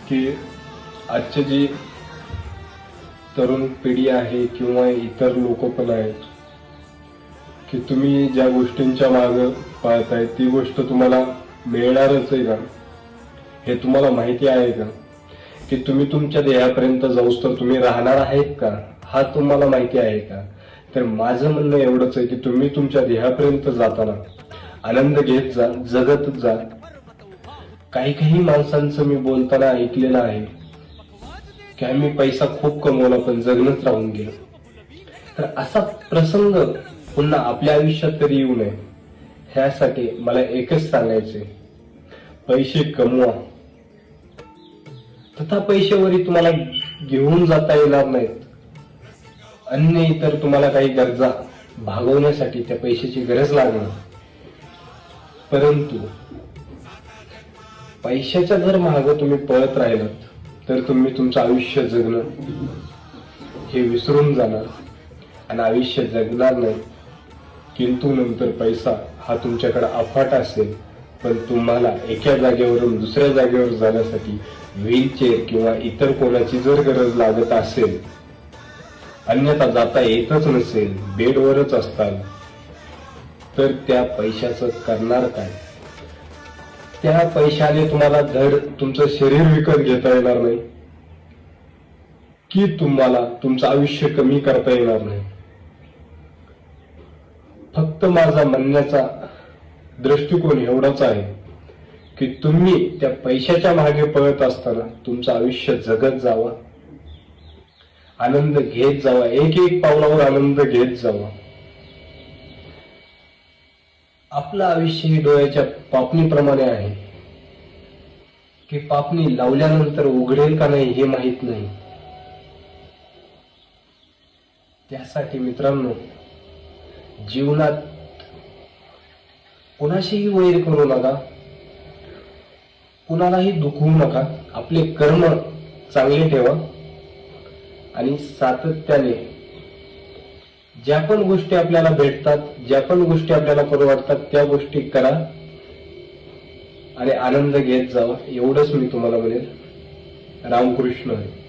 की आजची जी तरुण पिढी आहे किंवा इतर लोक पण आहेत की तुम्ही ज्या गोष्टींच्या मागे पाहताय ती गोष्ट तुम्हाला मिळणारच आहे का हे तुम्हाला माहिती आहे का? की तुम्ही तुमच्या ध्येयापर्यंत जाऊस तर तुम्ही राहणार आहेत का हा तुम्हाला माहिती आहे का? तर माझं म्हणणं एवढंच आहे की तुम्ही तुमच्या ध्येयापर्यंत जाताना आनंद घेत जा, जगत जा. काही काही माणसांचं मी बोलताना ऐकलेलं आहे की आम्ही पैसा खूप कमवला पण जगणंच राहून गेलं. तर असा प्रसंग पुन्हा आपल्या आयुष्यात कधी येऊ नये ह्यासाठी मला एकच सांगायचे, पैसे कमवा, तथा पैशावरी तुम्हाला घेऊन जाता येणार नाहीत. अन्य इतर तुम्हाला काही गरजा भागवण्यासाठी त्या पैशाची गरज लागणार, परंतु पैशाच्या जर मागे तुम्ही पळत राहिलात तर तुम्ही तुमचं आयुष्य जगणं हे विसरून जाणार आणि आयुष्य जगणार नाही. किंतु नंतर पैसा हा तुमच्याकडे अफाट असेल पण तुम्हाला एका जागेवरून दुसऱ्या जागेवर जाण्यासाठी व्हीलचेअर किंवा इतर कोणाची जर गरज लागत असेल, अन्यथा जाता येतच नसेल, बेडवरच असताल, तर त्या पैशाचं करणार काय? त्या पैशाने तुम्हाला धड तुमचं शरीर विकत घेता येणार नाही की तुम्हाला तुमचं आयुष्य कमी करता येणार नाही. फक्त माझा म्हणण्याचा दृष्टिकोन एवढाच आहे की तुम्ही त्या पैशाच्या मागे पळत असताना तुमचं आयुष्य जगत जावा, आनंद घेत जावा, एक एक पावलावर आनंद घेत जावा. आपलं आयुष्य ही डोळ्याच्या पापणीप्रमाणे आहे की पापणी लावल्यानंतर उघडेल का नाही हे माहित नाही. त्यासाठी मित्रांनो, जीवनात कुणाशीही वैर करू नका, कुणालाही दुखवू नका. आपले कर्म चांगले ठेवा आणि सातत्याने ज्या पण गोष्टी आपल्याला भेटतात, ज्या पण गोष्टी आपल्याला करू वाटतात त्या गोष्टी करा आणि आनंद घेत जावा. एवढंच मी तुम्हाला म्हणेल. रामकृष्ण हरी.